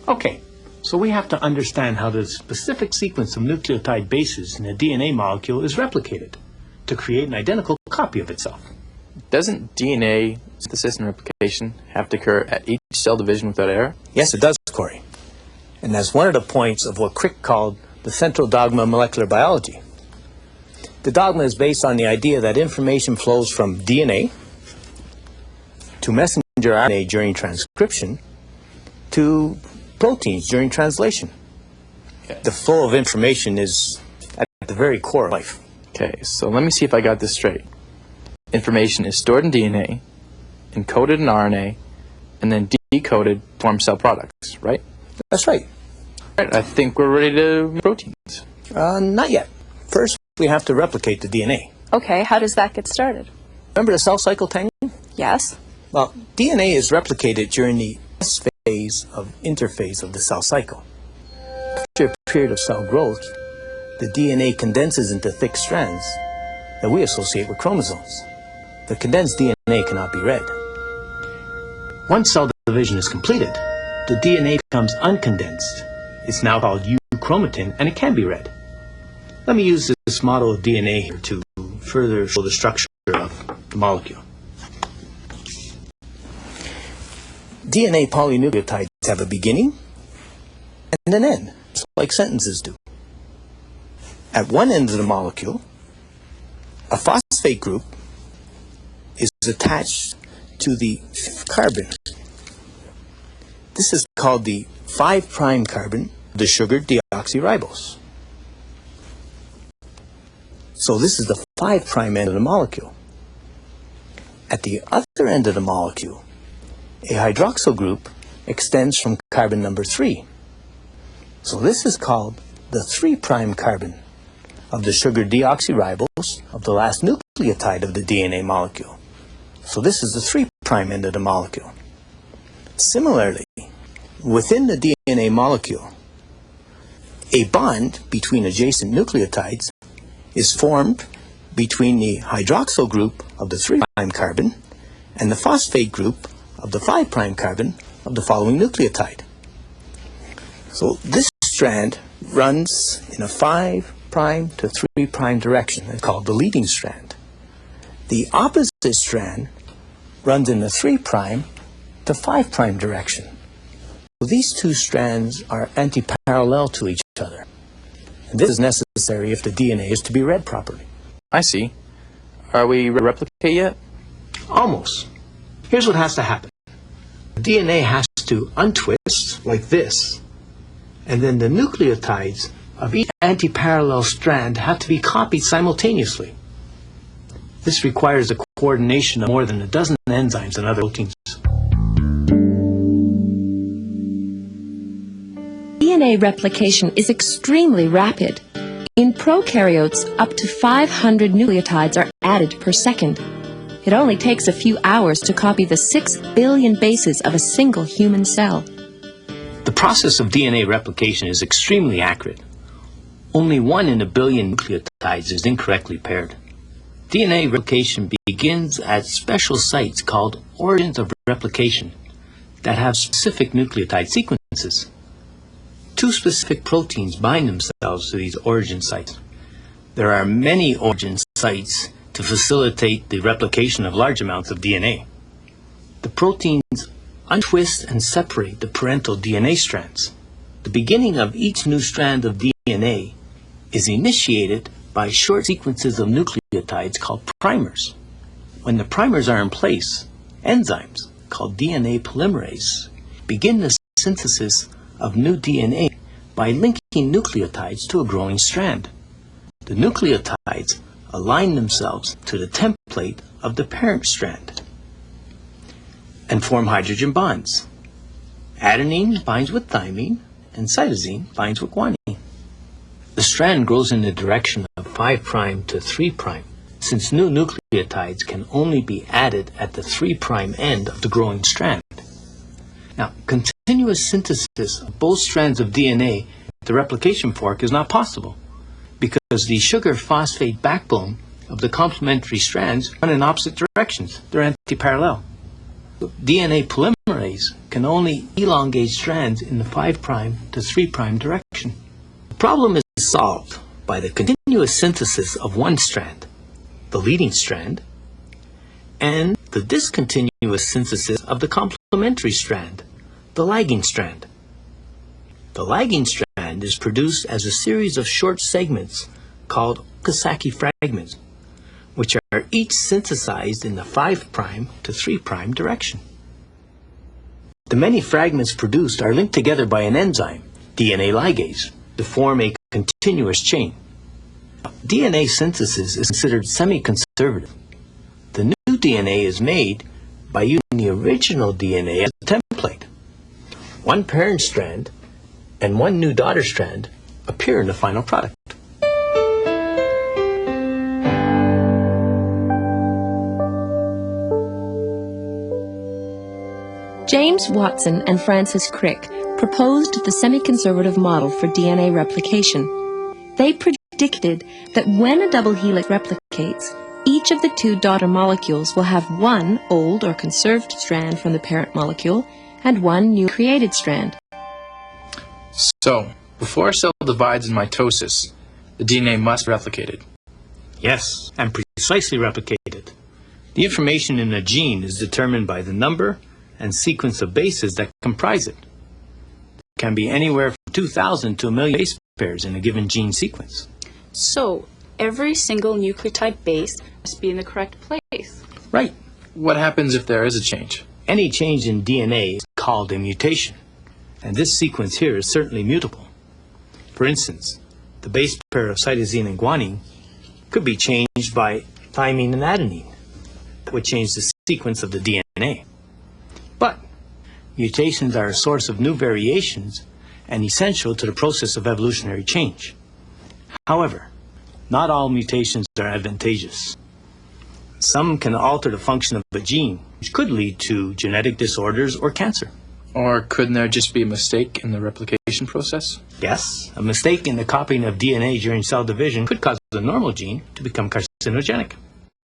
Okay, so we have to understand how the specific sequence of nucleotide bases in a DNA molecule is replicated to create an identical copy of itself. Doesn't DNA synthesis and replication have to occur at each cell division without error? Yes, it does, Corey. And that's one of the points of what Crick called the central dogma of molecular biology. The dogma is based on the idea that information flows from DNA to messenger RNA during transcription to proteins during translation. Okay. The flow of information is at the very core of life. Okay, so let me see if I got this straight. Information is stored in DNA, encoded in RNA, and then decoded to form cell products, right? That's right. All right, I think we're ready to make proteins. Not yet. First, we have to replicate the DNA. Okay, how does that get started? Remember the cell cycle, Tang? Yes. Well, DNA is replicated during the S phase of interphase of the cell cycle. After a period of cell growth, the DNA condenses into thick strands that we associate with chromosomes. The condensed DNA cannot be read. Once cell division is completed, the DNA becomes uncondensed. It's now called euchromatin, and it can be read. Let me use this model of DNA here to further show the structure of the molecule. DNA polynucleotides have a beginning and an end, just like sentences do. At one end of the molecule, a phosphate group is attached to the carbon. This is called the 5' carbon of the sugar deoxyribose. So this is the 5' end of the molecule. At the other end of the molecule, a hydroxyl group extends from carbon number 3. So this is called the 3' carbon of the sugar deoxyribose of the last nucleotide of the DNA molecule. So this is the 3' end of the molecule. Similarly, within the DNA molecule, a bond between adjacent nucleotides is formed between the hydroxyl group of the 3' carbon and the phosphate group of the 5' carbon of the following nucleotide. So this strand runs in a 5' to 3' direction. It's called the leading strand. The opposite strand runs in the 3' to 5' direction. So these two strands are anti-parallel to each other. And this is necessary if the DNA is to be read properly. I see. Are we ready to replicate yet? Almost. Here's what has to happen. The DNA has to untwist like this, and then the nucleotides of each anti-parallel strand have to be copied simultaneously. This requires the coordination of more than a dozen enzymes and other proteins. DNA replication is extremely rapid. In prokaryotes, up to 500 nucleotides are added per second. It only takes a few hours to copy the 6 billion bases of a single human cell. The process of DNA replication is extremely accurate. Only 1 in a billion nucleotides is incorrectly paired. DNA replication begins at special sites called origins of replication that have specific nucleotide sequences. 2 specific proteins bind themselves to these origin sites. There are many origin sites to facilitate the replication of large amounts of DNA. The proteins untwist and separate the parental DNA strands. The beginning of each new strand of DNA is initiated by short sequences of nucleotides called primers. When the primers are in place, enzymes called DNA polymerase begin the synthesis of new DNA by linking nucleotides to a growing strand. The nucleotides align themselves to the template of the parent strand and form hydrogen bonds. Adenine binds with thymine and cytosine binds with guanine. The strand grows in the direction of 5' to 3', since new nucleotides can only be added at the 3' end of the growing strand. Now, continuous synthesis of both strands of DNA at the replication fork is not possible because the sugar-phosphate backbone of the complementary strands run in opposite directions. They're anti-parallel. DNA polymerase can only elongate strands in the 5' to 3' direction. The problem is solved by the continuous synthesis of one strand, the leading strand, and the discontinuous synthesis of the complementary strand, the lagging strand. The lagging strand is produced as a series of short segments called Okazaki fragments, which are each synthesized in the 5' to 3' direction. The many fragments produced are linked together by an enzyme, DNA ligase, to form a continuous chain. DNA synthesis is considered semi-conservative. The new DNA is made by using the original DNA as a template. One parent strand and one new daughter strand appear in the final product. James Watson and Francis Crick proposed the semi-conservative model for DNA replication. They predicted that when a double helix replicates, each of the two daughter molecules will have one old or conserved strand from the parent molecule and one new created strand. So, before a cell divides in mitosis, the DNA must be replicated. Yes, and precisely replicated. The information in a gene is determined by the number and sequence of bases that comprise it. It can be anywhere from 2,000 to 1 million base pairs in a given gene sequence. So, every single nucleotide base must be in the correct place. Right. What happens if there is a change? Any change in DNA is called a mutation, and this sequence here is certainly mutable. For instance, the base pair of cytosine and guanine could be changed by thymine and adenine. That would change the sequence of the DNA. But mutations are a source of new variations and essential to the process of evolutionary change. However, not all mutations are advantageous. Some can alter the function of a gene, which could lead to genetic disorders or cancer. Or couldn't there just be a mistake in the replication process? Yes, a mistake in the copying of DNA during cell division could cause a normal gene to become carcinogenic.